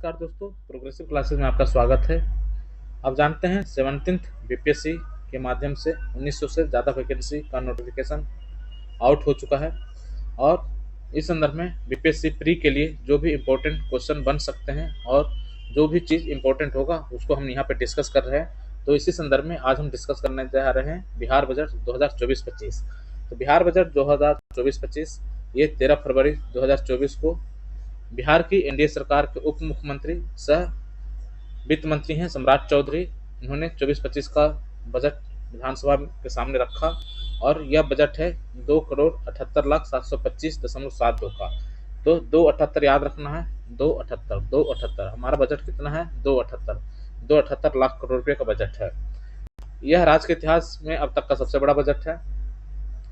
नमस्कार दोस्तों, progressive classes में आपका स्वागत है। आप जानते हैं 17th बीपीएससी के माध्यम से 1900 से ज़्यादा वैकेंसी का नोटिफिकेशन आउट हो चुका है और इस संदर्भ में बीपीएससी प्री के लिए जो भी इम्पोर्टेंट क्वेश्चन बन सकते हैं और जो भी चीज़ इम्पोर्टेंट होगा उसको हम यहाँ पे डिस्कस कर रहे हैं। तो इसी संदर्भ में आज हम डिस्कस करने जा रहे हैं बिहार बजट 2024-25। तो बिहार बजट 2024-25 ये 13 फरवरी 2024 को बिहार की एनडीए सरकार के उप मुख्यमंत्री सह वित्त मंत्री हैं सम्राट चौधरी। इन्होंने 24-25 का बजट विधानसभा के सामने रखा और यह बजट है 2,78,725.72 का। तो 278 याद रखना है, 278 हमारा बजट कितना है, 278 लाख करोड़ रुपए का बजट है। यह राज्य के इतिहास में अब तक का सबसे बड़ा बजट है।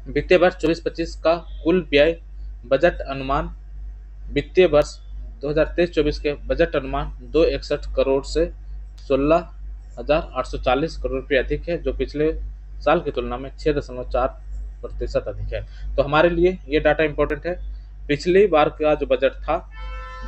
वित्तीय वर्ष 24-25 का कुल व्यय बजट अनुमान वित्तीय वर्ष 2023-24 के बजट अनुमान 261 करोड़ से 16,840 करोड़ रुपये अधिक है, जो पिछले साल की तुलना में 6.4% अधिक है। तो हमारे लिए ये डाटा इंपॉर्टेंट है। पिछली बार का जो बजट था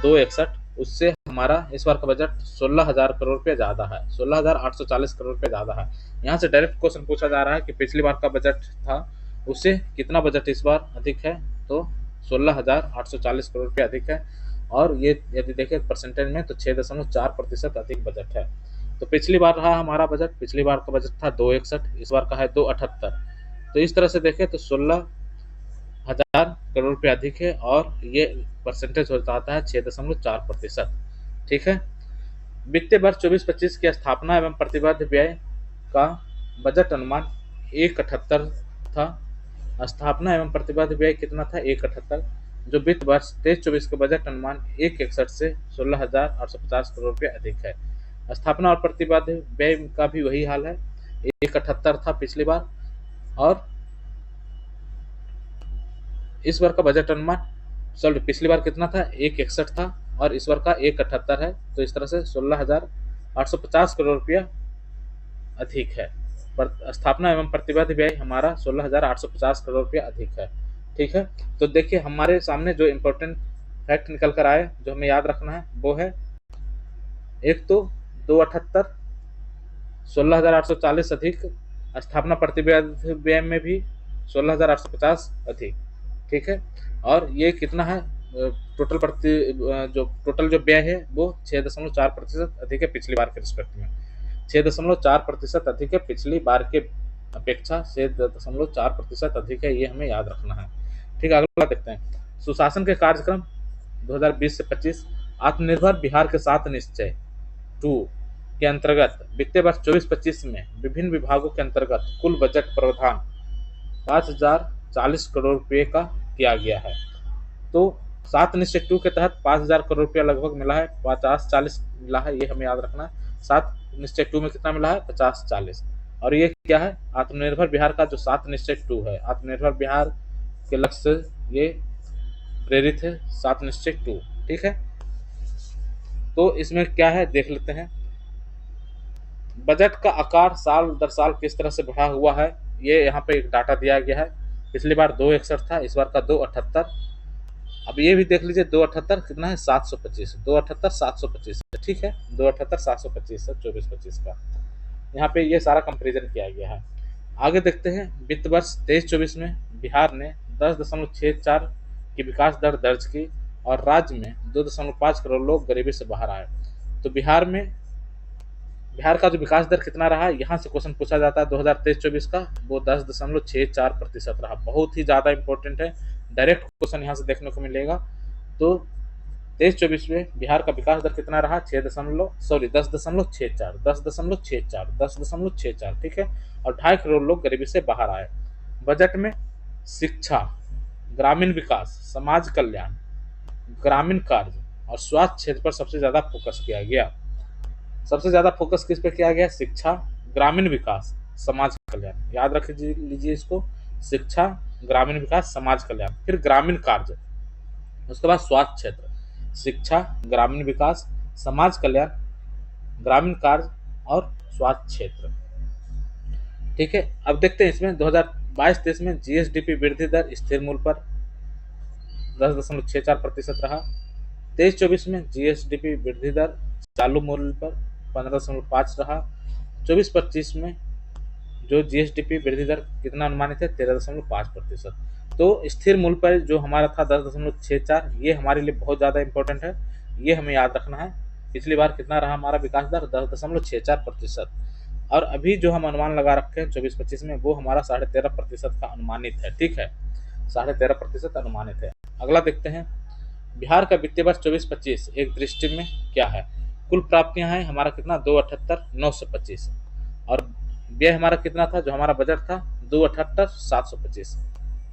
261, उससे हमारा इस बार का बजट 16,000 करोड़ रुपये ज़्यादा है, 16,840 करोड़ रुपये ज़्यादा है। यहाँ से डायरेक्ट क्वेश्चन पूछा जा रहा है कि पिछली बार का बजट था उससे कितना बजट इस बार अधिक है, तो 16,840 करोड़ रुपये अधिक है। और ये यदि देखें परसेंटेज में तो 6.4% अधिक बजट है। तो पिछली बार रहा हमारा बजट, पिछली बार का बजट था 261, इस बार का है 278। तो इस तरह से देखें तो 16,000 करोड़ रुपये अधिक है और ये परसेंटेज हो जाता है 6.4%। ठीक है। वित्तीय वर्ष 24-25 की स्थापना एवं प्रतिबद्ध व्यय का बजट अनुमान 178 था। स्थापना एवं प्रतिबद्ध व्यय कितना था, 178, जो वित्त वर्ष 23-24 के बजट अनुमान 161 से 16,850 करोड़ रुपये अधिक है। स्थापना और प्रतिबद्ध व्यय का भी वही हाल है, 178 था पिछली बार और इस बार का बजट अनुमान पिछली बार कितना था, 161 था और इस बार का 178 है। तो इस तरह से 16,850 करोड़ रुपया अधिक है। स्थापना एवं प्रतिबद्ध व्यय हमारा 16,850 करोड़ रुपया अधिक है। ठीक है। तो देखिए हमारे सामने जो इम्पोर्टेंट फैक्ट निकल कर आए जो हमें याद रखना है वो है, एक तो 278, 16,840 अधिक, स्थापना प्रतिबद्ध व्यय में भी 16,850 अधिक। ठीक है। और ये कितना है, टोटल जो व्यय है वो 6.4% अधिक है पिछली बार के रिस्पेक्ट में, 6.4% अधिक है पिछली बार के अपेक्षा, 6.4% अधिक है। ये हमें याद रखना है। ठीक है। अगला देखते हैं, सुशासन के कार्यक्रम 2020 से 25 आत्मनिर्भर बिहार के 7 निश्चय 2 के अंतर्गत वित्तीय वर्ष 24-25 में विभिन्न विभागों के अंतर्गत कुल बजट प्रावधान 5,040 करोड़ रुपये का किया गया है। तो 7 निश्चय 2 के तहत 5,000 करोड़ रुपया लगभग मिला है, 50-40 मिला है, ये हमें याद रखना है। 7 निश्चय 2 में कितना मिला है, 50-40। और ये क्या है, आत्मनिर्भर बिहार का जो 7 निश्चय 2 है, आत्मनिर्भर बिहार के लक्ष्य से ये प्रेरित है 7 निश्चय 2। ठीक है। तो इसमें क्या है देख लेते हैं, बजट का आकार साल दर साल किस तरह से बढ़ा हुआ है, ये यहाँ पे एक डाटा दिया गया है। पिछली बार 261 था, इस बार का 278। अब ये भी देख लीजिए 278 कितना है, 725, 278,725। ठीक है, 278,725 है 24-25 का। यहाँ पे ये सारा कंपेरिजन किया गया है। आगे देखते हैं, वित्त वर्ष 23-24 में बिहार ने 10.64 की विकास दर दर्ज की और राज्य में 2.5 करोड़ लोग गरीबी से बाहर आए। तो बिहार का जो विकास दर कितना रहा, यहाँ से क्वेश्चन पूछा जाता है 2023-24 का, वो 10.64% रहा। बहुत ही ज़्यादा इंपॉर्टेंट है, डायरेक्ट क्वेश्चन यहाँ से देखने को मिलेगा। तो 23-24 में बिहार का विकास दर कितना रहा, 10.64। ठीक है। और 2.5 करोड़ लोग गरीबी से बाहर आए। बजट में शिक्षा, ग्रामीण विकास, समाज कल्याण, ग्रामीण कार्य और स्वास्थ्य क्षेत्र पर सबसे ज़्यादा फोकस किया गया। सबसे ज़्यादा फोकस किस पे किया गया, शिक्षा, ग्रामीण विकास, समाज कल्याण। याद रख लीजिए इसको, शिक्षा, ग्रामीण विकास, समाज कल्याण, फिर ग्रामीण कार्य, उसके बाद स्वास्थ्य क्षेत्र, शिक्षा, ग्रामीण विकास, समाज कल्याण, ग्रामीण कार्य और स्वास्थ्य क्षेत्र। ठीक है। अब देखते हैं इसमें 2022-23 में जीएसडीपी वृद्धि दर स्थिर मूल पर 10.64% रहा। 23-24 में जीएसडीपी वृद्धि दर चालू मूल्य पर 15.5 रहा। 24-25 में जो जीएसडीपी वृद्धि दर कितना अनुमानित है, 13.5%। तो स्थिर मूल्य पर जो हमारा था 10.64, ये हमारे लिए बहुत ज़्यादा इंपॉर्टेंट है, ये हमें याद रखना है। पिछली बार कितना रहा हमारा विकास दर, 10.64%। और अभी जो हम अनुमान लगा रखे हैं 24-25 में, वो हमारा 13.5% का अनुमानित है। ठीक है, 13.5% अनुमानित है। अगला देखते हैं, बिहार का वित्तीय वर्ष 24-25 एक दृष्टि में क्या है। कुल प्राप्तियां हैं हमारा कितना, 278,925। और व्यय हमारा कितना था, जो हमारा बजट था 278,725।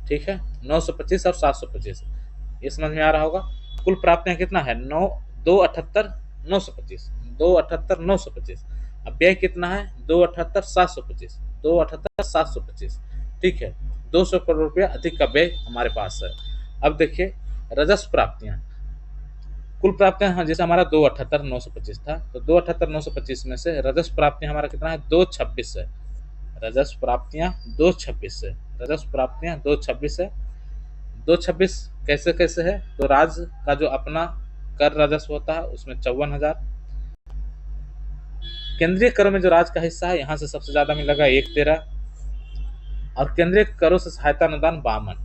ठीक है, 925 और 725, ये समझ में आ रहा होगा। कुल प्राप्तियां कितना है, 278,925, 278,925। अब व्यय कितना है, 278,725, 278,725। ठीक है, 200 करोड़ रुपया अधिक का व्यय हमारे पास है। अब देखिए राजस्व प्राप्तियां, कुल प्राप्तियां, हाँ, जैसे हमारा 278,925 था, तो 278,925 में से राजस्व प्राप्तियां हमारा कितना है, 226 है। राजस्व प्राप्तियां 226 है, राजस्व प्राप्तियां 226 है। 226 कैसे कैसे है, तो राज्य का जो अपना कर राजस्व होता है उसमें 54,000। केंद्रीय करों में जो राज्य का हिस्सा है, यहाँ से सबसे ज्यादा मिलेगा 113। और केंद्रीय करों से सहायता अनुदान 52।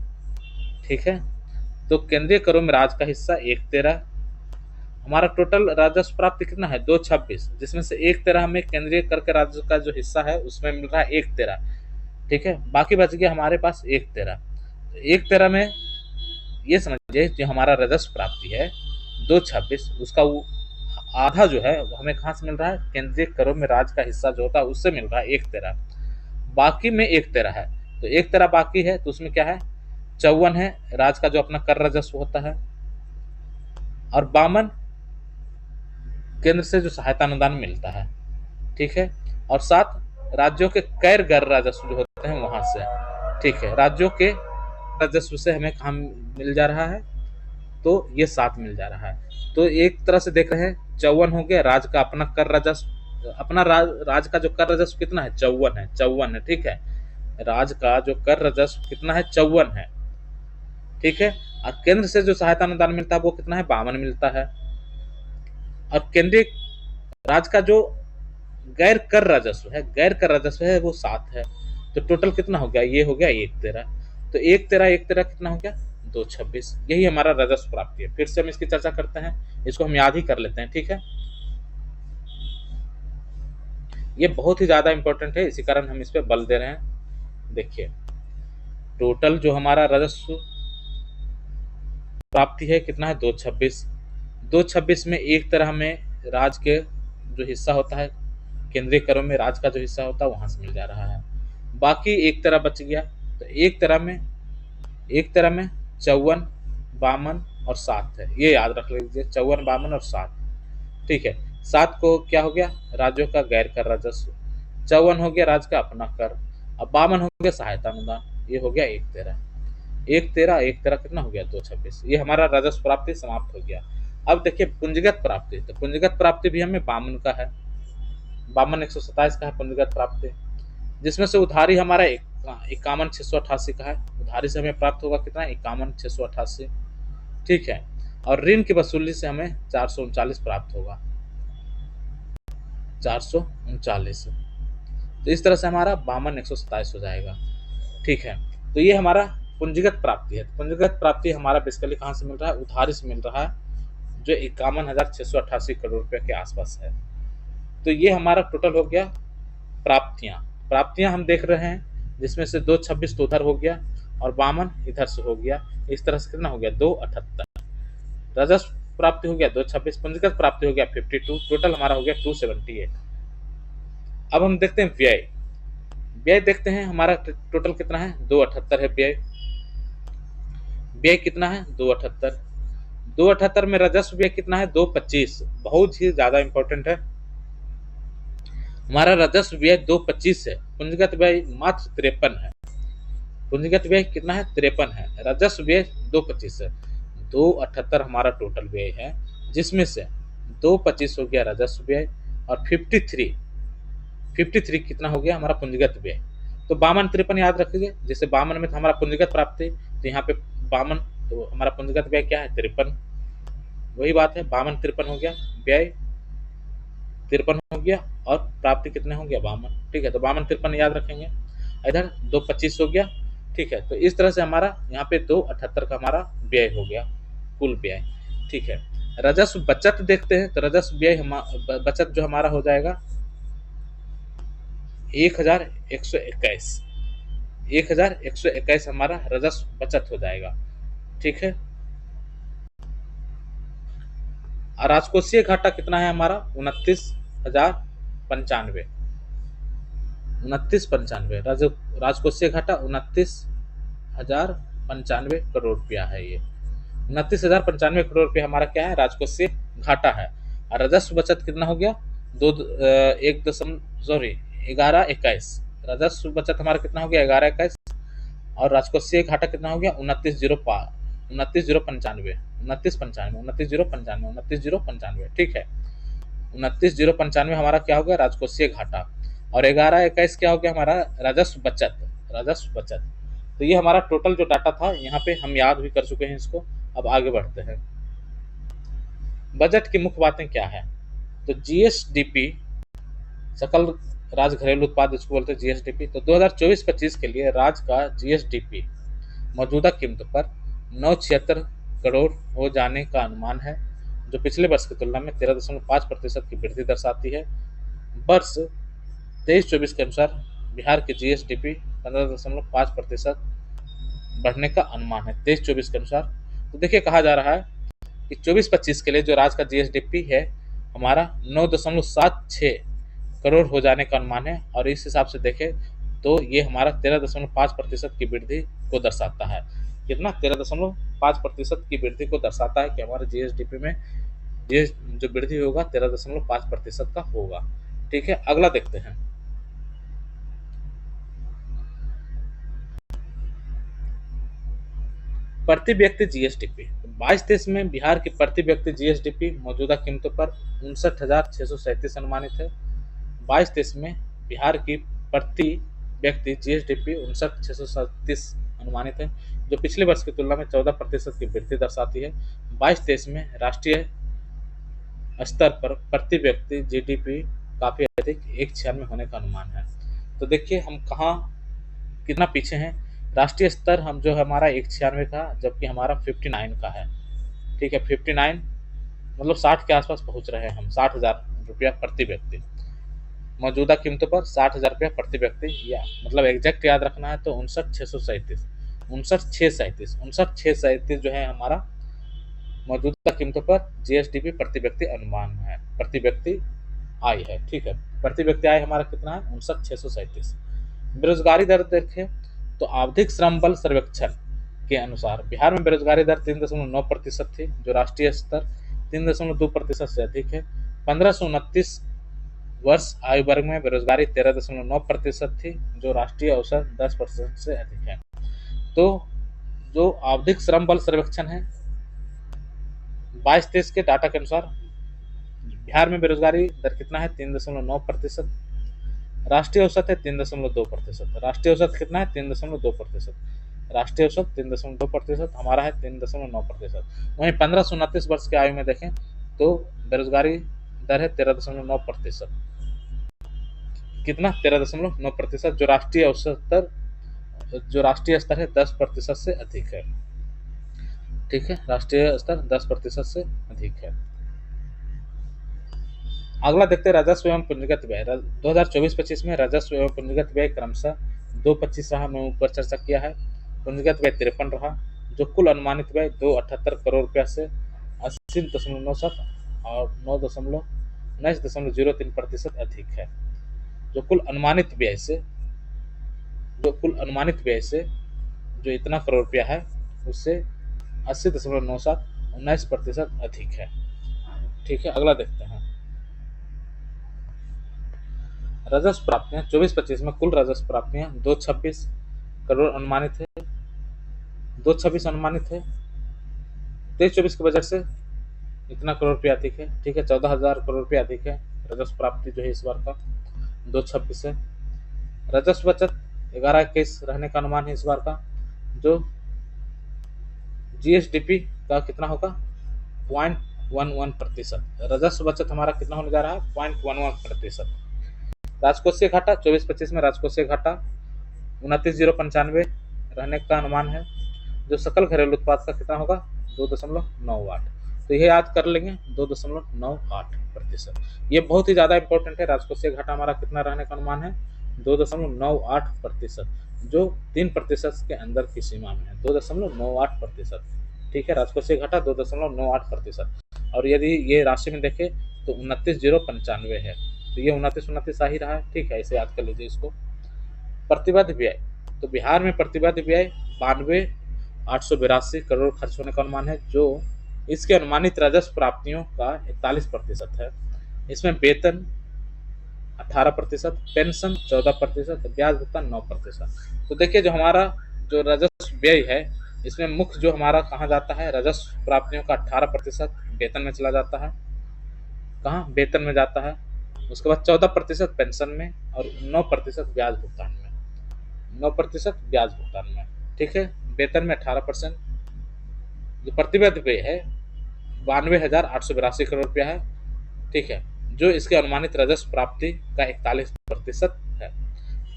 ठीक है, तो केंद्रीय करों में राज्य का हिस्सा 113। हमारा टोटल राजस्व प्राप्ति कितना है, 226, जिसमें से 113 हमें केंद्रीय कर के राज्य का जो हिस्सा है उसमें मिल रहा है 113। ठीक है, बाकी बच गया हमारे पास 113। 113 में ये समझिए जो हमारा राजस्व प्राप्ति है 226, उसका वो आधा जो है वो हमें कहाँ से मिल रहा है, केंद्रीय करों में राज्य का हिस्सा जो होता है उससे मिल रहा है 113। बाकी में 113 है, तो 113 बाकी है, तो उसमें क्या है, 54 है राज्य का जो अपना कर राजस्व होता है, और 52 केंद्र से जो सहायता अनुदान मिलता है। ठीक है, और 7 राज्यों के गैर कर राजस्व जो होते हैं वहां से। ठीक है, राज्यों के राजस्व से हमें कहाँ मिल जा रहा है, तो ये 7 मिल जा रहा है। तो एक तरह से देख रहे हैं 54 हो गया राज्य का अपना कर राजस्व, अपना राज्य का जो कर राजस्व कितना है, 54 है, 54 है। ठीक है, राज्य का जो कर राजस्व कितना है, 54 है। ठीक है, और केंद्र से जो सहायता अनुदान मिलता है वो कितना है, 52 मिलता है। और केंद्रीय राज्य का जो गैर कर राजस्व है, गैर कर राजस्व है वो 7 है। तो टोटल कितना हो गया, ये हो गया 113। तो 113 कितना हो गया, 226। यही हमारा राजस्व प्राप्ति है। फिर से हम इसकी चर्चा करते हैं, इसको हम याद ही कर लेते हैं। ठीक है, ये बहुत ही ज्यादा इंपॉर्टेंट है, इसी कारण हम इस पर बल दे रहे हैं। देखिए टोटल जो हमारा राजस्व प्राप्ति है कितना है, 226। 226 में एक तरह में राज्य के जो हिस्सा होता है, केंद्रीय करों में राज्य का जो हिस्सा होता है वहां से मिल जा रहा है। बाकी एक तरह बच गया, तो एक तरह में 54, 52 और 7 है, ये याद रख लीजिए, 54, 52 और 7। ठीक है, 7 को क्या हो गया, राज्यों का गैर कर राजस्व, 54 हो गया राज्य का अपना कर, अब 52 हो गया सहायता अनुदान, ये हो गया 113 कितना हो गया, 226। ये हमारा राजस्व प्राप्ति समाप्त हो गया। अब देखिए पूंजीगत प्राप्ति, तो पूंजीगत प्राप्ति भी हमें 52 का है, 52,127 का है पूंजीगत प्राप्ति, जिसमें से उधारी हमारा 51,688 का है। उधारी से हमें प्राप्त होगा कितना, 51,688। ठीक है, और ऋण की वसूली से हमें 439 प्राप्त होगा, 439। तो इस तरह से हमारा 52,127 हो जाएगा। ठीक है, तो ये हमारा पूंजीगत प्राप्ति है। पूंजीगत प्राप्ति हमारा बेसिकली कहाँ से मिल रहा है, उधारी से मिल रहा है, जो 51,688 करोड़ रुपए के आसपास है। तो ये हमारा टोटल हो गया प्राप्तियां हम देख रहे हैं, जिसमें से 226 तो उधर हो गया और 52 इधर से हो गया। इस तरह से कितना हो गया, 278। राजस्व प्राप्ति हो गया 226, पंजीकृत प्राप्ति हो गया 52, टोटल हमारा हो गया 278। अब हम देखते हैं व्यय देखते हैं, हमारा टोटल कितना है, 278 है व्यय कितना है, 278 में राजस्व व्यय कितना है, 225। बहुत ही ज्यादा इंपॉर्टेंट है, हमारा राजस्व व्यय 225 है, पूंजीगत व्यय मात्र 53 है। पूंजीगत व्यय कितना है, 53 है, राजस्व व्यय 225 है। 278 हमारा टोटल व्यय है, जिसमें से 225 हो गया राजस्व व्यय और 53 कितना हो गया हमारा पूंजीगत व्यय। तो 52, 53 याद रखिए, जैसे 52 में था हमारा पूंजीगत प्राप्ति, तो यहाँ पे 52, तो हमारा पूंजीगत व्यय क्या है, 53। वही बात है, 52-53 हो गया, व्यय 53 हो गया और प्राप्ति कितने हो गया 52। ठीक है, तो 52-53 याद रखेंगे। इधर 225 हो गया। ठीक है, तो इस तरह से हमारा यहाँ पे 278 का हमारा व्यय हो गया, कुल व्यय। ठीक है, राजस्व बचत देखते हैं, तो राजस्व व्यय बचत जो हमारा हो जाएगा 1121 1121 हमारा राजस्व बचत हो जाएगा। ठीक है, और राजकोषीय घाटा कितना है हमारा 29,095 2995 राजकोषीय घाटा 29,095 करोड़ रुपया है। ये 29,095 करोड़ रुपया हमारा क्या है, राजकोषीय घाटा है। और राजस्व बचत कितना हो गया, दो एक दशम सॉरी 1121। राजस्व बचत हमारा कितना हो गया 1121, और राजकोषीय घाटा कितना हो गया 29,095। ठीक है, 29,095 हमारा क्या हो गया राजकोषीय घाटा, और 1121 क्या हो गया हमारा राजस्व बचत। तो ये हमारा टोटल जो डाटा था, यहाँ पे हम याद भी कर चुके हैं इसको। अब आगे बढ़ते हैं, बजट की मुख्य बातें क्या है। तो जीएसडीपी, सकल राज्य घरेलू उत्पाद इसको बोलते हैं जीएसडीपी। तो 2024-25 के लिए राज्य का जीएसडीपी मौजूदा कीमत पर 976 करोड़ हो जाने का अनुमान है, जो पिछले वर्ष की तुलना में 13.5% की वृद्धि दर्शाती है। वर्ष 23-24 के अनुसार बिहार की जीएसडीपी 15.5% बढ़ने का अनुमान है, 23-24 के अनुसार। तो देखिए, कहा जा रहा है कि 24-25 के लिए जो राज्य का जीएसडीपी है हमारा 9.76 करोड़ हो जाने का अनुमान है, और इस हिसाब से देखें तो ये हमारा 13.5% की वृद्धि को दर्शाता है। कितना, 13.5% की वृद्धि को दर्शाता है कि हमारे जीएसडीपी में ये जो वृद्धि होगा 13.5% का होगा। ठीक है, अगला देखते हैं, प्रति व्यक्ति जीएसडीपी। 22-23 में बिहार की प्रति व्यक्ति जीएसडीपी मौजूदा कीमतों पर 59,637 अनुमानित है। 22-23 में बिहार की प्रति व्यक्ति जीएसडीपी 59,637 अनुमानित है, जो पिछले वर्ष की तुलना में 14% की वृद्धि दर्शाती है। 22-23 में राष्ट्रीय स्तर पर प्रति व्यक्ति जीडीपी काफी अधिक 196 होने का अनुमान है। तो देखिए हम कहाँ कितना पीछे हैं। राष्ट्रीय स्तर हम जो हमारा 196 था, जबकि हमारा 59 का है। ठीक है, 59 मतलब 60 के आसपास पहुंच रहे हैं हम, 60,000 रुपया प्रति व्यक्ति मौजूदा कीमतों पर, 60,000 रुपया प्रति व्यक्ति, या मतलब एग्जैक्ट याद रखना है तो 59,637 जो है हमारा मौजूदा कीमतों पर जीएसडीपी प्रति व्यक्ति अनुमान है, प्रति व्यक्ति आय है। ठीक है, प्रति व्यक्ति आय हमारा कितना है 59,637। बेरोजगारी दर देखें तो आवधिक श्रम बल सर्वेक्षण के अनुसार बिहार में बेरोजगारी दर 3.9% थी, जो राष्ट्रीय स्तर 3.2% से अधिक है। 15 से 29 वर्ष आयु वर्ग में बेरोजगारी 13.9% थी, जो राष्ट्रीय औसत 10% से अधिक है। तो जो आवधिक श्रम बल सर्वेक्षण है 22-23 के डाटा के अनुसार बिहार में बेरोजगारी दर कितना है 3.9%, राष्ट्रीय औसत है 3.2%। राष्ट्रीय औसत कितना है 3.2%, राष्ट्रीय औसत 3.2%, हमारा है 3.9%। वहीं 15 से 29 वर्ष की आयु में देखें तो बेरोजगारी दर है 13.9%, कितना 13.9%, जो राष्ट्रीय स्तर है 10% से अधिक है। ठीक है, राष्ट्रीय स्तर 10% से अधिक है। अगला देखते हैं राजस्व एवं पूंजीगत व्यय। 2024-25 में राजस्व एवं पूंजीगत व्यय क्रमशः 225 रहा, मैं ऊपर चर्चा किया है। पूंजीगत व्यय 53 रहा, जो कुल अनुमानित व्यय 278 करोड़ रुपया से 80.97 और 19.03% अधिक है। जो कुल अनुमानित व्यय से जो इतना करोड़ रुपया है उससे 80.97 19% अधिक है। ठीक है, अगला देखते हैं, राजस्व प्राप्तियां 24-25 में कुल राजस्व प्राप्तियां 226 करोड़ अनुमानित है, 226 अनुमानित है। 23-24 के बजट से इतना करोड़ रुपया अधिक है। ठीक है, 14,000 करोड़ रुपया अधिक है राजस्व प्राप्ति जो है इस बार का 226 है। राजस्व बचत 11-21 रहने का अनुमान है इस बार का, जो जीएसडीपी का कितना होगा 0.11%। राजस्व बचत हमारा कितना होने जा रहा है? 0.11%। राजकोषीय घाटा 24-25 में राजकोषीय घाटा 29,095 रहने का अनुमान है। जो सकल घरेलू उत्पाद का कितना होगा? 2.98। तो ये याद कर लेंगे, 2.98%। ये बहुत ही ज़्यादा इंपॉर्टेंट है। राजकोषीय घाटा हमारा कितना रहने का अनुमान है? 2.98%, जो 3% के अंदर की सीमा में है। 2.98%। ठीक है, राजकोषीय घाटा 2.98%। और यदि ये राशि में देखें तो 29,095 है, तो ये 29 आ ही रहा है। ठीक है, इसे याद कर लीजिए इसको। प्रतिबद्ध व्यय, तो बिहार में प्रतिबद्ध व्यय 92,882 करोड़ खर्च होने का अनुमान है, जो इसके अनुमानित राजस्व प्राप्तियों का 41% है। इसमें वेतन 18%, पेंशन 14%, ब्याज भुगतान 9%। तो देखिए, जो हमारा जो राजस्व व्यय है, इसमें मुख्य जो हमारा कहाँ जाता है? राजस्व प्राप्तियों का 18% वेतन में चला जाता है। कहाँ? वेतन में जाता है। उसके बाद 14% पेंशन में और 9% ब्याज भुगतान में। 9% ब्याज भुगतान में। ठीक है, वेतन में 18%। जो प्रतिबद्ध व्यय है 92,882 करोड़ रुपया है। ठीक है, जो इसके अनुमानित राजस्व प्राप्ति का 41% है।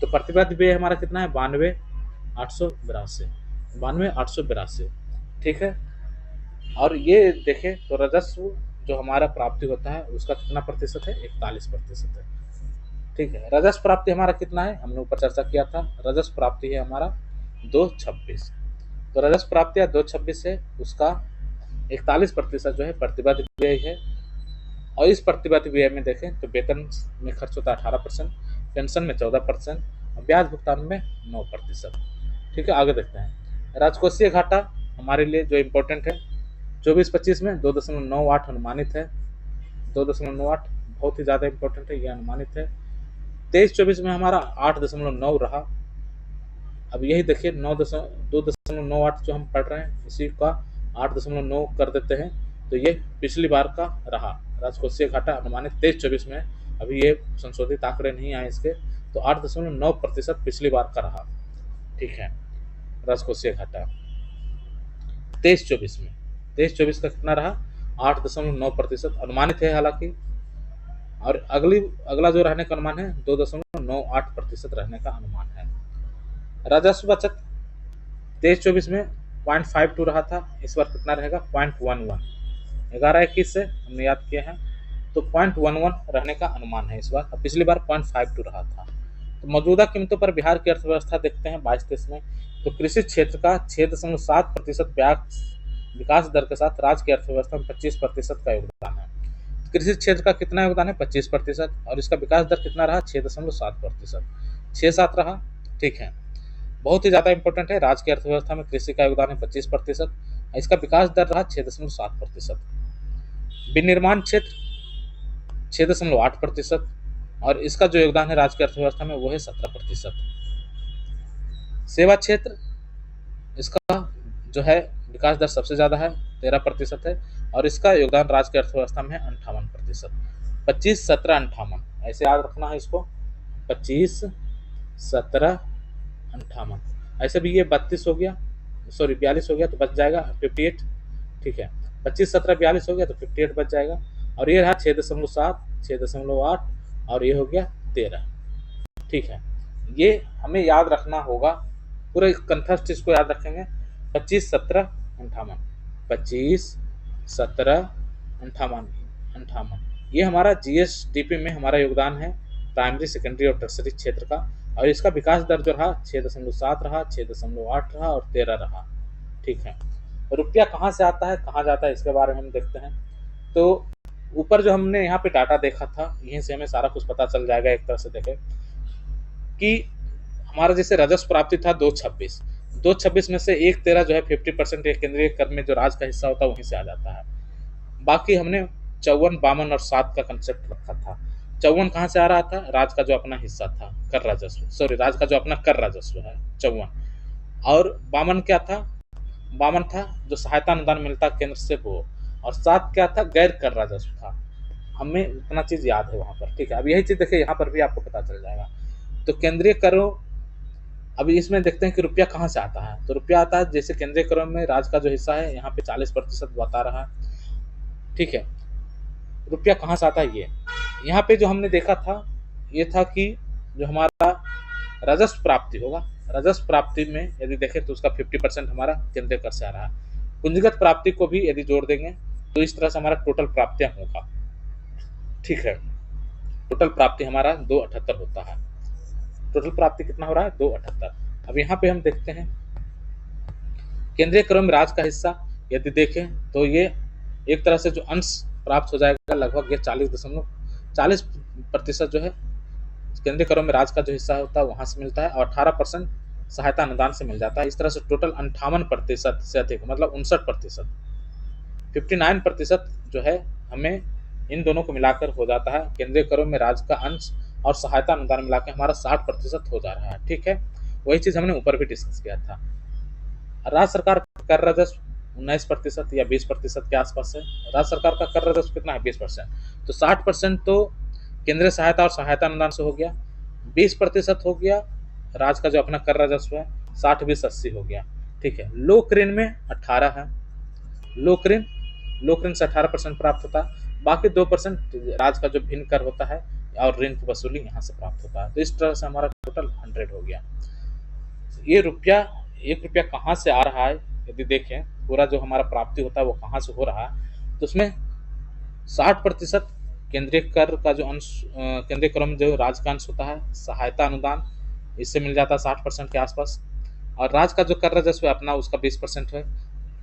तो प्रतिबद्ध व्यय हमारा कितना है? 92,882। 92,882। ठीक है, और ये देखें तो राजस्व जो हमारा प्राप्ति होता है उसका कितना प्रतिशत है? 41% है। ठीक है, राजस्व प्राप्ति हमारा कितना है? हमने ऊपर चर्चा किया था। राजस्व प्राप्ति है हमारा 226। तो राजस्व प्राप्ति 226 है, उसका 41% जो है प्रतिबद्ध व्यय है। और इस प्रतिबद्ध व्यय में देखें तो वेतन में खर्च होता है 18%, पेंशन में 14% और ब्याज भुगतान में 9%। ठीक है, आगे देखते हैं। राजकोषीय घाटा हमारे लिए जो इम्पोर्टेंट है, 24-25 में 2.98 अनुमानित है। 2.98 बहुत ही ज़्यादा इम्पोर्टेंट है, ये अनुमानित है। 23-24 में हमारा 8.9 रहा। अब यही देखिए 2.98 जो हम पढ़ रहे हैं, इसी का 8.9 कर देते हैं, तो ये पिछली बार का रहा। राजकोषीय घाटा अनुमानित 23-24 में, अभी ये संशोधित आंकड़े नहीं आए इसके, तो 8.9% पिछली बार का रहा। ठीक है, राजकोषीय घाटा 23-24 में, 23-24 का कितना रहा? 8.9% अनुमानित है हालांकि। और अगला जो रहने का अनुमान है 2.98% रहने का अनुमान है। राजस्व बचत 23-24 में 0.52 रहा था, इस बार कितना रहेगा? 0.11। 11-21 से हमने याद किया है, तो 0.11 रहने का अनुमान है इस बार। अब पिछली बार 0.52 रहा था। तो मौजूदा कीमतों पर बिहार की अर्थव्यवस्था देखते हैं 22-23 में, तो कृषि क्षेत्र का 6.7% विकास दर के साथ राज्य की अर्थव्यवस्था में 25% का योगदान है। कृषि क्षेत्र का कितना योगदान है? 25%। और इसका विकास दर कितना रहा? 6.7%। 6-7 रहा। ठीक है, बहुत ही ज़्यादा इंपॉर्टेंट है। राज्य की अर्थव्यवस्था में कृषि का योगदान है 25%, इसका विकास दर रहा 6.7%। विनिर्माण क्षेत्र 6.8%, और इसका जो योगदान है राज्य की अर्थव्यवस्था में वो है 17%। सेवा क्षेत्र, इसका जो है विकास दर सबसे ज़्यादा है, 13% है, और इसका योगदान राज्य की अर्थव्यवस्था में है 58%। 25, 17, 58 ऐसे याद रखना है इसको। 25, 17, 58 ऐसे भी। ये 32 हो गया, सॉरी 42 हो गया, तो बच जाएगा 58। ठीक है, 25, 17, 42 हो गया तो 58 बच जाएगा। और ये रहा 6.7, 6.8, और ये हो गया 13। ठीक है, ये हमें याद रखना होगा, पूरे कंठस्थ इसको याद रखेंगे। 25, 17, 58, 25, 17, 58, ये हमारा जीएसडीपी में हमारा योगदान है, प्राइमरी, सेकेंडरी और टर्सरी क्षेत्र का। और इसका विकास दर जो रहा 6.7 रहा, 6.8 रहा और 13 रहा। ठीक है, रुपया कहाँ से आता है, कहाँ जाता है, इसके बारे में हम देखते हैं। तो ऊपर जो हमने यहाँ पे डाटा देखा था, यहीं से हमें सारा कुछ पता चल जाएगा। एक तरह से देखें कि हमारा जैसे राजस्व प्राप्ति था 226 में से 1.13 जो है 50% केंद्रीय कर में जो राज्य का हिस्सा होता है वहीं से आ जाता है। बाकी हमने 54, 52 और 7 का कंसेप्ट रखा था। 54 कहाँ से आ रहा था? राज्य का जो अपना हिस्सा था कर राजस्व, सॉरी राज्य का जो अपना कर राजस्व है 54। और 52 क्या था? 52 था जो सहायता अनुदान मिलता केंद्र से वो। और 7 क्या था? गैर कर राजस्व था। हमें उतना चीज याद है वहां पर। ठीक है, अब यही चीज देखिए यहाँ पर भी आपको पता चल जाएगा। तो केंद्रीय करों, अभी इसमें देखते हैं कि रुपया कहाँ से आता है। तो रुपया आता है जैसे केंद्रीय करों में राज्य का जो हिस्सा है यहाँ पे 40% बता रहा है। ठीक है। रुपया कहाँ से आता है ये, यहाँ पे जो हमने देखा था ये था कि जो हमारा राजस्व प्राप्ति होगा, राजस्व प्राप्ति में यदि देखें तो उसका 50% हमारा केंद्रीय कर से आ रहा है। पूंजीगत प्राप्ति को भी यदि जोड़ देंगे तो इस तरह से हमारा टोटल प्राप्तियां होगा। ठीक है, टोटल प्राप्ति हमारा 278 होता है। टोटल प्राप्ति कितना हो रहा है, 278। अब यहाँ पे हम देखते हैं केंद्रीय कर में राज्य का हिस्सा यदि देखें तो ये एक तरह से जो अंश प्राप्त हो जाएगा लगभग ये 40% जो है केंद्रीय करों में राज्य का जो हिस्सा होता है वहां से मिलता है, और 18% सहायता अनुदान से मिल जाता है। इस तरह से टोटल 58% से अधिक, मतलब 59%, 59% जो है हमें इन दोनों को मिलाकर हो जाता है। केंद्रीय करों में राज्य का अंश और सहायता अनुदान मिलाकर हमारा 60% हो जा रहा है। ठीक है, वही चीज हमने ऊपर भी डिस्कस किया था। राज्य सरकार कर राजस्व 19% या 20% के आसपास है। राज्य सरकार का कर राजस्व कितना है, 20%। तो 60% तो केंद्रीय सहायता और सहायता अनुदान से हो गया, 20% हो गया राज्य का जो अपना कर राजस्व है, 60 20 80 हो गया। ठीक है, लोक ऋण में 18 है, लोक ऋण से 18% प्राप्त होता है, बाकी 2% राज्य का जो भिन्न कर होता है और ऋण की वसूली यहाँ से प्राप्त होता है। तो इस तरह से हमारा टोटल 100 हो गया। ये रुपया, 1 रुपया कहाँ से आ रहा है यदि देखें, पूरा जो हमारा प्राप्ति होता है वो कहाँ से हो रहा है, तो उसमें 60% केंद्रीय कर का जो अंश, केंद्रीय कर में जो राज्य का अंश होता है, सहायता अनुदान, इससे मिल जाता है 60% के आसपास, और राज्य का जो कर राजस्व है अपना उसका 20% है।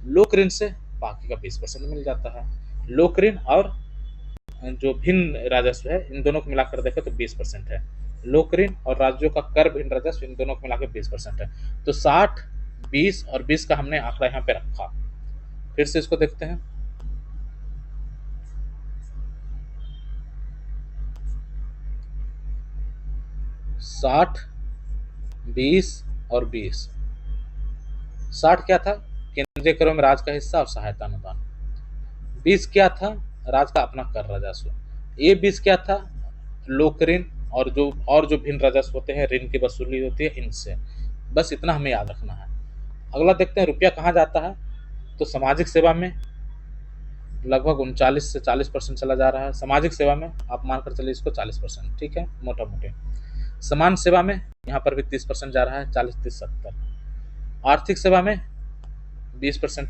लोक ऋण से बाकी का 20% मिल जाता है। लोक ऋण और जो भिन्न राजस्व है इन दोनों को मिलाकर देखें तो 20% है। लोक ऋण और राज्यों का कर भिन्न राजस्व इन दोनों को मिलाकर 20% है। तो 60 20 और 20 का हमने आंकड़ा यहाँ पे रखा। फिर से इसको देखते हैं। साठ 20 और 20। 60 क्या था, केंद्रीय करों में राज्य का हिस्सा और सहायता अनुदान। 20 क्या था, राज्य का अपना कर राजस्व। ये 20 क्या था, लोक ऋण और जो भिन्न राजस्व होते हैं, ऋण की वसूली होती है इनसे। बस इतना हमें याद रखना है। अगला देखते हैं रुपया कहाँ जाता है, तो सामाजिक सेवा में लगभग 39 से 40% चला जा रहा है। सामाजिक सेवा में आप मानकर चलिए इसको 40%, ठीक है, मोटा मोटे। समान सेवा में यहाँ पर भी 30% जा रहा है, 40 30 70। आर्थिक सेवा में 20%,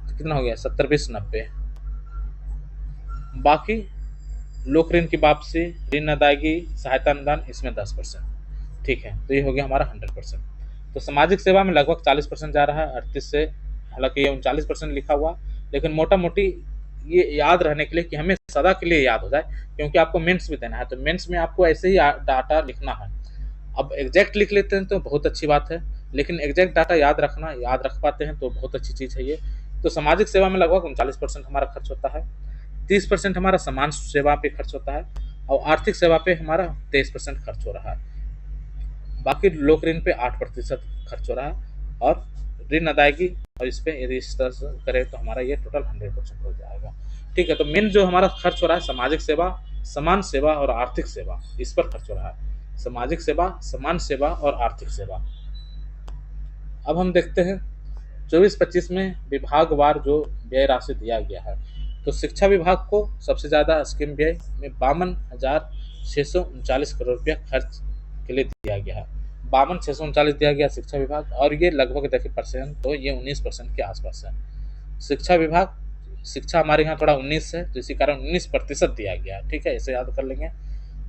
कितना हो गया, 70 20 90। बाकी लोक ऋण की वापसी, ऋण अदायगी, सहायता अनुदान, इसमें 10%। ठीक है, तो ये हो गया हमारा 100%। तो सामाजिक सेवा में लगभग 40% जा रहा है, 38 से, हालांकि ये 39% लिखा हुआ, लेकिन मोटा मोटी ये याद रहने के लिए कि हमें सदा के लिए याद हो जाए, क्योंकि आपको मेंस भी देना है, तो मेंस में आपको ऐसे ही डाटा लिखना है। अब एग्जैक्ट लिख लेते हैं तो बहुत अच्छी बात है, लेकिन एग्जैक्ट डाटा याद रखना, याद रख पाते हैं तो बहुत अच्छी चीज़ है ये। तो सामाजिक सेवा में लगभग 39% हमारा खर्च होता है, 30% हमारा समान सेवा पे खर्च होता है, और आर्थिक सेवा पे हमारा 23% खर्च हो रहा है। बाकी लोक ऋण पे 8% खर्च हो रहा है, और ऋण अदायगी और इस पे यदि इस तरह से करें तो हमारा ये टोटल 100% हो जाएगा। ठीक है, तो मेन जो हमारा खर्च हो रहा है सामाजिक सेवा, समान सेवा और आर्थिक सेवा, इस पर खर्च हो रहा है। सामाजिक सेवा, समान सेवा और आर्थिक सेवा। अब हम देखते हैं 24-25 में विभागवार जो व्यय राशि दिया गया है। तो शिक्षा विभाग को सबसे ज़्यादा स्कीम व्यय में 52,639 करोड़ रुपया खर्च के लिए दिया गया है। 52,639 दिया गया शिक्षा विभाग, और ये लगभग देखिए परसेंट तो ये 19% के आसपास है। शिक्षा विभाग, शिक्षा हमारे यहाँ थोड़ा 19 है, तो इसी कारण 19% दिया गया है। ठीक है, इसे याद कर लेंगे।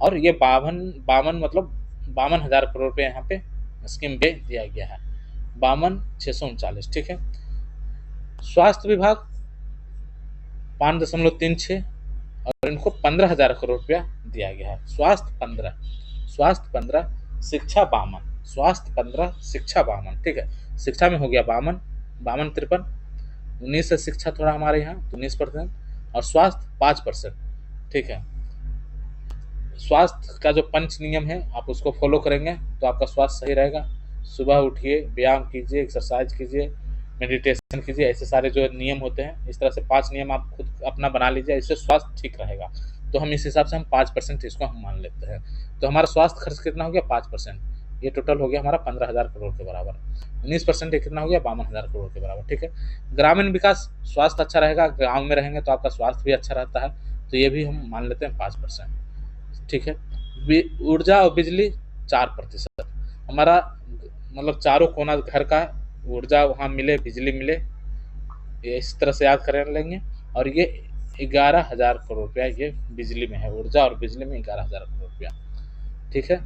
और ये 52 मतलब 52,000 करोड़ रुपये यहाँ पे स्कीम व्यय दिया गया है, 52,639। ठीक है, स्वास्थ्य विभाग 5.36, और इनको 15,000 करोड़ रुपया दिया गया है। स्वास्थ्य 15, शिक्षा 52, स्वास्थ्य 15, शिक्षा 52। ठीक है, शिक्षा में हो गया 52, 53 19 है शिक्षा थोड़ा हमारे यहाँ, तो 19%, और स्वास्थ्य 5%। ठीक है, स्वास्थ्य का जो पंच नियम है आप उसको फॉलो करेंगे तो आपका स्वास्थ्य सही रहेगा। सुबह उठिए, व्यायाम कीजिए, एक्सरसाइज कीजिए, मेडिटेशन कीजिए, ऐसे सारे जो नियम होते हैं, इस तरह से 5 नियम आप खुद अपना बना लीजिए, इससे स्वास्थ्य ठीक रहेगा। तो हम इस हिसाब से हम 5% इसको हम मान लेते हैं। तो हमारा स्वास्थ्य खर्च कितना हो गया, 5%। ये टोटल हो गया हमारा 15,000 करोड़ के बराबर। 19% ये कितना हो गया, 52,000 करोड़ के बराबर। ठीक है, ग्रामीण विकास, स्वास्थ्य अच्छा रहेगा, गाँव में रहेंगे तो आपका स्वास्थ्य भी अच्छा रहता है, तो ये भी हम मान लेते हैं 5%। ठीक है, ऊर्जा और बिजली 4%, हमारा मतलब चारों कोना घर का ऊर्जा वहाँ मिले, बिजली मिले, ये इस तरह से याद कर लेंगे। और ये 11,000 करोड़ रुपया ये बिजली में है, ऊर्जा और बिजली में 11,000 करोड़ रुपया। ठीक है,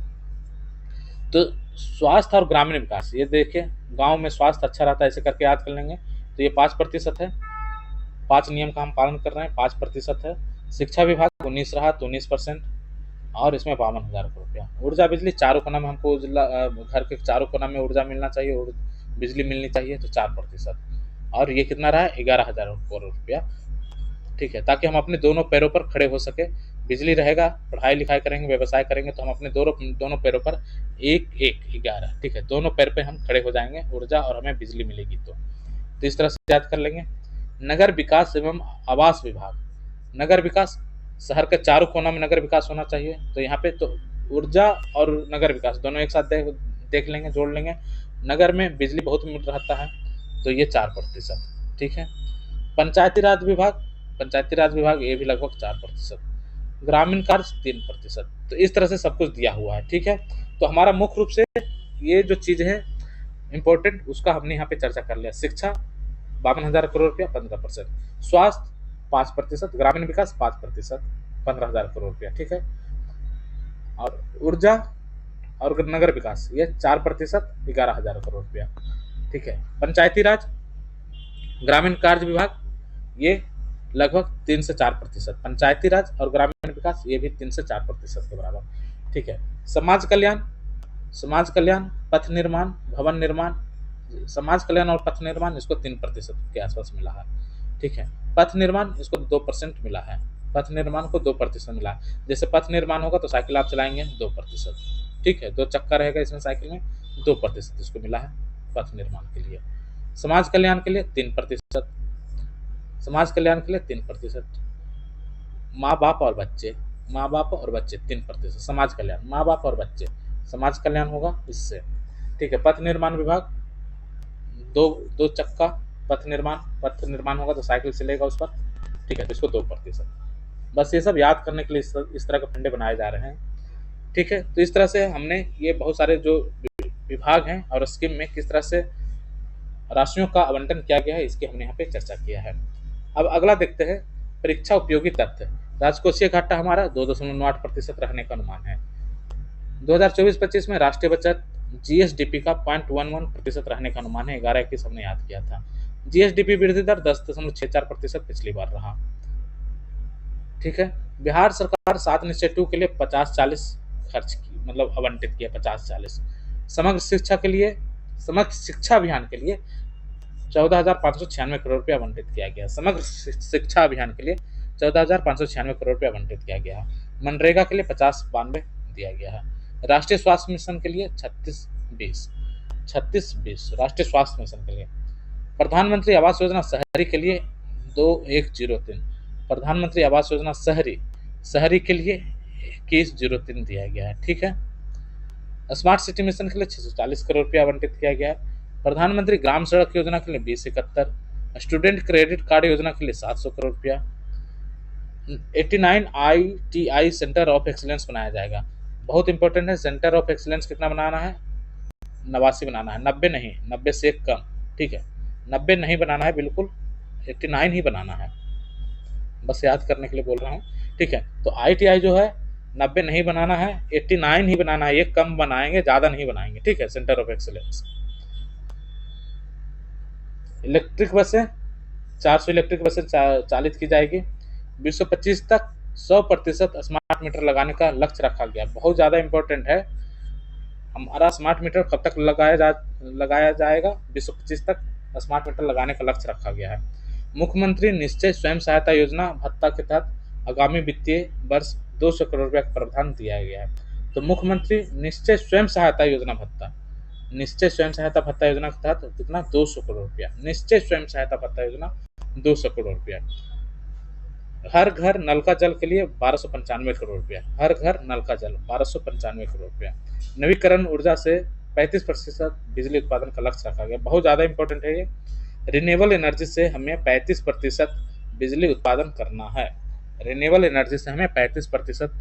तो स्वास्थ्य और ग्रामीण विकास, ये देखिए गांव में स्वास्थ्य अच्छा रहता है, ऐसे करके याद कर लेंगे। तो ये 5% है, 5 नियम का हम पालन कर रहे हैं, 5% है। शिक्षा विभाग 19 रहा तो 19%, और इसमें 52,000 करोड़ रुपया। ऊर्जा बिजली चारों कोना में हमको घर के चारों कोना में ऊर्जा मिलना चाहिए और बिजली मिलनी चाहिए, तो 4%, और ये कितना रहा, 11,000 करोड़ रुपया। ठीक है, ताकि हम अपने दोनों पैरों पर खड़े हो सके। बिजली रहेगा, पढ़ाई लिखाई करेंगे, व्यवसाय करेंगे, तो हम अपने दोनों पैरों पर एक एक 11, ठीक है, दोनों पैर पे हम खड़े हो जाएंगे, ऊर्जा और हमें बिजली मिलेगी। तो इस तरह से याद कर लेंगे। नगर विकास एवं आवास विभाग, नगर विकास, शहर के चारों कोना में नगर विकास होना चाहिए, तो यहाँ पे तो ऊर्जा और नगर विकास दोनों एक साथ देख लेंगे, जोड़ लेंगे। नगर में बिजली बहुत मिल रहता है, तो ये 4%। ठीक है, पंचायती राज विभाग, पंचायती राज विभाग ये भी लगभग 4%, ग्रामीण कार्य 3%। तो इस तरह से सब कुछ दिया हुआ है। ठीक है, तो हमारा मुख्य रूप से ये जो चीज है इंपॉर्टेंट, उसका हमने यहाँ पे चर्चा कर लिया। शिक्षा 52,000 करोड़ रुपया 15%, स्वास्थ्य 5%, ग्रामीण विकास 5%, 15,000 करोड़ रुपया। ठीक है, और ऊर्जा और नगर विकास ये 4%, 11,000 करोड़ रुपया। ठीक है, पंचायती राज, ग्रामीण कार्य विभाग ये लगभग 3 से 4%, पंचायती राज और ग्रामीण विकास ये भी 3 से 4% के बराबर। ठीक है, समाज कल्याण, समाज कल्याण, पथ निर्माण, भवन निर्माण, समाज कल्याण और पथ निर्माण इसको 3% के आसपास मिला है। ठीक है, पथ निर्माण इसको 2% मिला है, पथ निर्माण को 2% मिला है। जैसे पथ निर्माण होगा तो साइकिल आप चलाएंगे 2%। ठीक है, 2 चक्का रहेगा इसमें साइकिल में, 2% इसको मिला है पथ निर्माण के लिए। समाज कल्याण के लिए 3%, समाज कल्याण के लिए 3%, माँ बाप और बच्चे, माँ बाप और बच्चे 3%, समाज कल्याण, माँ बाप और बच्चे, समाज कल्याण होगा इससे। ठीक है, पथ निर्माण विभाग, दो दो चक्का पथ निर्माण होगा तो साइकिल चलेगा उस पर। ठीक है, तो इसको 2%। बस ये सब याद करने के लिए इस तरह के फंडे बनाए जा रहे हैं। ठीक है, तो इस तरह से हमने ये बहुत सारे जो विभाग हैं और स्कीम में किस तरह से राशियों का आवंटन किया गया है, इसकी हमने यहाँ पे चर्चा किया है। अब अगला देखते हैं, परीक्षा उपयोगी तथ्य। राजकोषीय घाटा हमारा 2.8% रहने का अनुमान है। 2024-25 में राष्ट्रीय बचत जीएसडीपी का 0.11% रहने का अनुमान है। 11-21 हमने याद किया था। जीएसडीपी वृद्धि दर 10.64% पिछली बार रहा। ठीक है, बिहार सरकार 7 निश्चय 2 के लिए 50-40 खर्च की, मतलब आवंटित किया 50-40। समग्र शिक्षा के लिए, समग्र शिक्षा अभियान के लिए 14,596 करोड़ रुपया आवंटित किया गया। समग्र शिक्षा अभियान के लिए 14,596 करोड़ रुपया आवंटित किया गया। मनरेगा के लिए 50-92 दिया गया है। राष्ट्रीय स्वास्थ्य मिशन के लिए 36-20 राष्ट्रीय स्वास्थ्य मिशन के लिए। प्रधानमंत्री आवास योजना शहरी के लिए 2103, प्रधानमंत्री आवास योजना शहरी के लिए 2103 दिया गया है। ठीक है, स्मार्ट सिटी मिशन के लिए 640 करोड़ रुपया आवंटित किया गया है। प्रधानमंत्री ग्राम सड़क योजना के लिए 2071, स्टूडेंट क्रेडिट कार्ड योजना के लिए 700 करोड़ रुपया। 89 ITI सेंटर ऑफ एक्सीलेंस बनाया जाएगा। बहुत इंपॉर्टेंट है, सेंटर ऑफ एक्सीलेंस कितना बनाना है, 89 बनाना है, 90 नहीं, 90 से कम। ठीक है, 90 नहीं बनाना है बिल्कुल, 89 ही बनाना है, बस याद करने के लिए बोल रहा हूँ। ठीक है, तो ITI जो है 90 नहीं बनाना है, 89 ही बनाना है, ये कम बनाएंगे, ज़्यादा नहीं बनाएंगे। ठीक है, सेंटर ऑफ एक्सीलेंस। इलेक्ट्रिक बसें 400 इलेक्ट्रिक बसें चालित की जाएगी। 2025 तक 100% स्मार्ट मीटर लगाने का लक्ष्य रखा गया। बहुत ज़्यादा इंपॉर्टेंट है, हमारा स्मार्ट मीटर कब तक लगाया जाएगा, 2025 तक स्मार्ट मीटर लगाने का लक्ष्य रखा गया है। मुख्यमंत्री निश्चय स्वयं सहायता योजना भत्ता के तहत आगामी वित्तीय वर्ष 200 करोड़ रुपया का प्रावधान दिया गया है। तो मुख्यमंत्री निश्चय स्वयं सहायता योजना भत्ता, निश्चय स्वयं सहायता भत्ता योजना के तहत कितना, 200 करोड़ रुपया। निश्चय स्वयं सहायता भत्ता योजना 200 करोड़ रुपया। हर घर नल का जल के लिए 1295 करोड़ रुपया, हर घर नल का जल 1295 करोड़ रुपया। नवीकरण ऊर्जा से 35% बिजली उत्पादन का लक्ष्य रखा गया, बहुत ज़्यादा इंपॉर्टेंट है ये। रिन्यूएबल एनर्जी से हमें 35% बिजली उत्पादन करना है, रिन्यूएबल एनर्जी से हमें 35%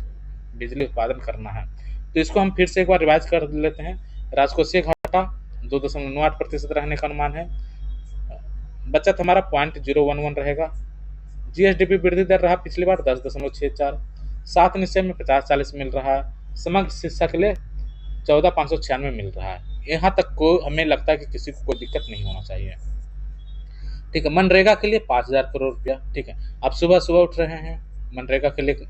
बिजली उत्पादन करना है। तो इसको हम फिर से एक बार रिवाइज कर लेते हैं। राजकोषीय घाटा 2.98% रहने का अनुमान है। बचत हमारा 0.011 रहेगा। जीएसडीपी वृद्धि दर रहा पिछली बार 10.64। 7 निश्चय में 50-40 मिल रहा है। समग्र शिक्षा के लिए 14,596 मिल रहा है। यहाँ तक को हमें लगता है कि किसी को कोई दिक्कत नहीं होना चाहिए। ठीक है, मनरेगा के लिए 5,000 करोड़ रुपया। ठीक है, आप सुबह सुबह उठ रहे हैं, मनरेगा के लिए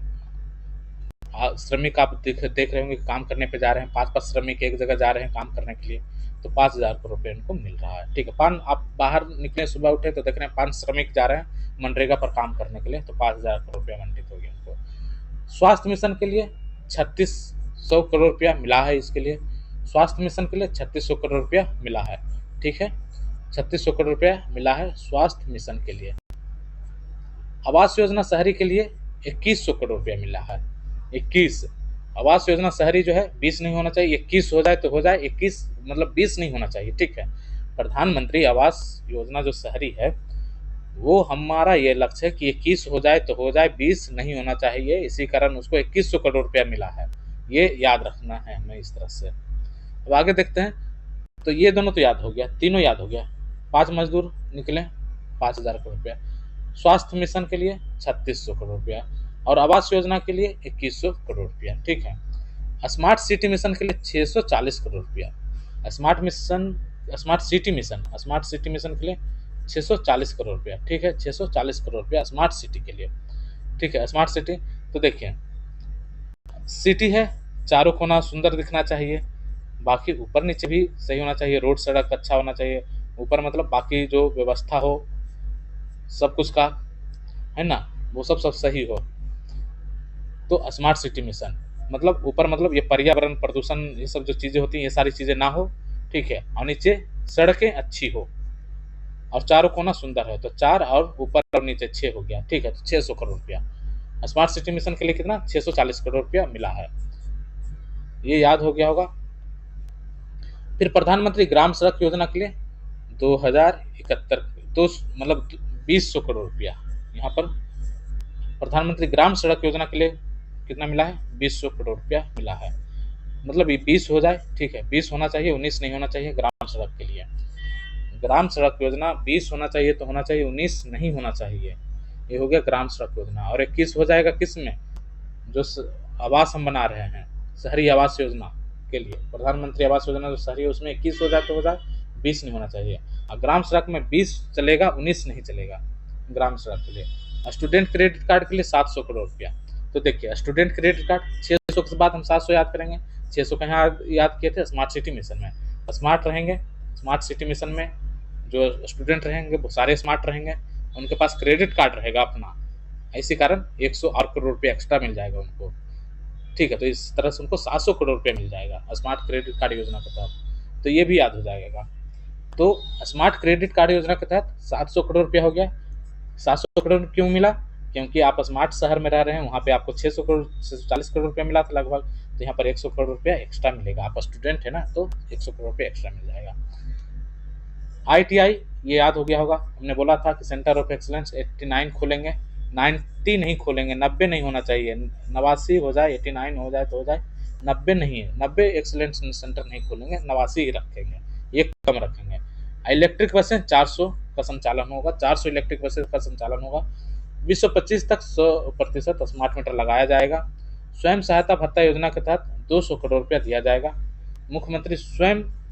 श्रमिक आप देख रहे होंगे काम करने पे जा रहे हैं, 5 श्रमिक एक जगह जा रहे हैं काम करने के लिए, तो 5,000 करोड़ रुपये उनको मिल रहा है। ठीक है, आप बाहर निकले सुबह उठे तो देख रहे हैं 5 श्रमिक जा रहे हैं मनरेगा पर काम करने के लिए, तो 5,000 करोड़ रुपया आवंटित हो गया उनको। स्वास्थ्य मिशन के लिए 3,600 करोड़ रुपया मिला है, इसके लिए स्वास्थ्य मिशन के लिए 3,600 करोड़ रुपया मिला है। ठीक है, 3,600 करोड़ रुपया मिला है स्वास्थ्य मिशन के लिए। आवास योजना शहरी के लिए 2,100 करोड़ रुपया मिला है। 21 आवास योजना शहरी जो है 20 नहीं होना चाहिए, 21 हो जाए तो हो जाए, 21 मतलब 20 नहीं होना चाहिए। ठीक है, प्रधानमंत्री आवास योजना जो शहरी है वो हमारा ये लक्ष्य है कि 21 हो जाए तो हो जाए, 20 नहीं होना चाहिए, इसी कारण उसको 2,100 करोड़ रुपया मिला है। ये याद रखना है हमें इस तरह से। अब आगे देखते हैं। तो ये दोनों तो याद हो गया, तीनों याद हो गया। 5 मजदूर निकले 5,000 करोड़ रुपया। स्वास्थ्य मिशन के लिए 3,600 करोड़ रुपया और आवास योजना के लिए 2,100 करोड़ रुपया। ठीक है, स्मार्ट सिटी मिशन के लिए 640 करोड़ रुपया। स्मार्ट सिटी मिशन के लिए 640 करोड़ रुपया। ठीक है, 640 करोड़ रुपया स्मार्ट सिटी के लिए। ठीक है, स्मार्ट सिटी तो देखिए सिटी है, चारों कोना सुंदर दिखना चाहिए, बाकी ऊपर नीचे भी सही होना चाहिए, रोड सड़क अच्छा होना चाहिए, ऊपर मतलब बाकी जो व्यवस्था हो सब कुछ का, है ना, वो सब सही हो। तो स्मार्ट सिटी मिशन मतलब ऊपर मतलब ये पर्यावरण प्रदूषण ये सब जो चीज़ें होती हैं ये सारी चीज़ें ना हो। ठीक है, और नीचे सड़कें अच्छी हो और चारों कोना सुंदर है, तो 4 और ऊपर और नीचे 6 हो गया। ठीक है, तो 600 करोड़ रुपया स्मार्ट सिटी मिशन के लिए कितना 640 करोड़ रुपया मिला है, ये याद हो गया होगा। फिर प्रधानमंत्री ग्राम सड़क योजना के लिए 2071 दो मतलब 2,100 करोड़ रुपया। यहाँ पर प्रधानमंत्री ग्राम सड़क योजना के लिए कितना मिला है 2,100 करोड़ रुपया मिला है, मतलब ये 20 हो जाए। ठीक है, 20 होना चाहिए, 19 नहीं होना चाहिए। ग्राम सड़क के लिए ग्राम सड़क योजना 20 होना चाहिए तो होना चाहिए, 19 नहीं होना चाहिए। ये हो गया ग्राम सड़क योजना। और 21 हो जाएगा किस में, जो आवास हम बना रहे हैं शहरी आवास योजना के लिए, प्रधानमंत्री आवास योजना जो शहरी है उसमें 21 हो जाए तो हो जाए, 20 नहीं होना चाहिए। और ग्राम सड़क में 20 चलेगा, 19 नहीं चलेगा ग्राम सड़क के लिए। स्टूडेंट क्रेडिट कार्ड के लिए 700 करोड़ रुपया। तो देखिए स्टूडेंट क्रेडिट कार्ड 600 के बाद हम 700 याद करेंगे। 600 कहाँ याद किए थे, स्मार्ट सिटी मिशन में। स्मार्ट रहेंगे, स्मार्ट सिटी मिशन में जो स्टूडेंट रहेंगे वो सारे स्मार्ट रहेंगे, उनके पास क्रेडिट कार्ड रहेगा अपना, इसी कारण 100 और करोड़ रुपये एक्स्ट्रा मिल जाएगा उनको। ठीक है, तो इस तरह से उनको 700 करोड़ रुपये मिल जाएगा स्मार्ट क्रेडिट कार्ड योजना के तहत, तो ये भी याद हो जाएगा। तो स्मार्ट क्रेडिट कार्ड योजना के तहत 700 करोड़ रुपया हो गया। 700 करोड़ क्यों मिला, क्योंकि आप स्मार्ट शहर में रह रहे हैं, वहाँ पे आपको 640 करोड़ रुपया मिला था लगभग, तो यहाँ पर 100 करोड़ रुपया एक्स्ट्रा मिलेगा। आप स्टूडेंट है ना, तो 100 करोड़ रुपया एक्स्ट्रा मिल जाएगा। ITI ये याद हो गया होगा, हमने बोला था कि सेंटर ऑफ एक्सलेंस 89 खोलेंगे, 90 नहीं खोलेंगे, 90 नहीं होना चाहिए, 89 हो जाए, 89 हो जाए तो हो जाए, 90 नहीं है, 90 एक्सलेंस सेंटर नहीं खोलेंगे, 89 ही रखेंगे, ये कम रखेंगे। इलेक्ट्रिक बसें 400 का संचालन होगा, 400 इलेक्ट्रिक बसें का संचालन होगा। 2025 तक 100% स्मार्ट मीटर लगाया जाएगा। स्वयं सहायता भत्ता योजना के तहत 200 करोड़ रुपया दिया जाएगा। मुख्यमंत्री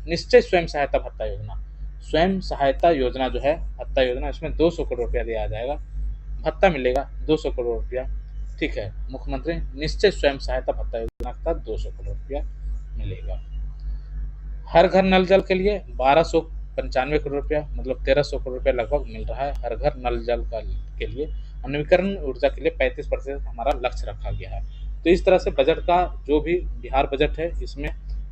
निश्चय स्वयं सहायता भत्ता योजना, स्वयं सहायता योजना जो है भत्ता योजना, इसमें 200 करोड़ रुपया दिया जाएगा, भत्ता मिलेगा 200 करोड़ रुपया। ठीक है, मुख्यमंत्री निश्चय स्वयं सहायता भत्ता योजना के तहत 200 करोड़ रुपया मिलेगा। हर घर नल जल के लिए 1295 करोड़ रुपया, मतलब 1,300 करोड़ रुपया लगभग मिल रहा है हर घर नल जल के लिए। नवीकरण ऊर्जा के लिए 35% हमारा लक्ष्य रखा गया है। तो इस तरह से बजट का जो भी बिहार बजट है इसमें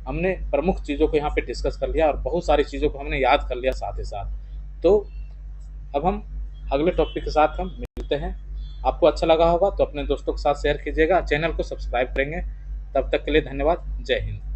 हमने प्रमुख चीज़ों को यहाँ पे डिस्कस कर लिया और बहुत सारी चीज़ों को हमने याद कर लिया साथ ही साथ। तो अब हम अगले टॉपिक के साथ हम मिलते हैं। आपको अच्छा लगा होगा तो अपने दोस्तों के साथ शेयर कीजिएगा, चैनल को सब्सक्राइब करेंगे। तब तक के लिए धन्यवाद। जय हिंद।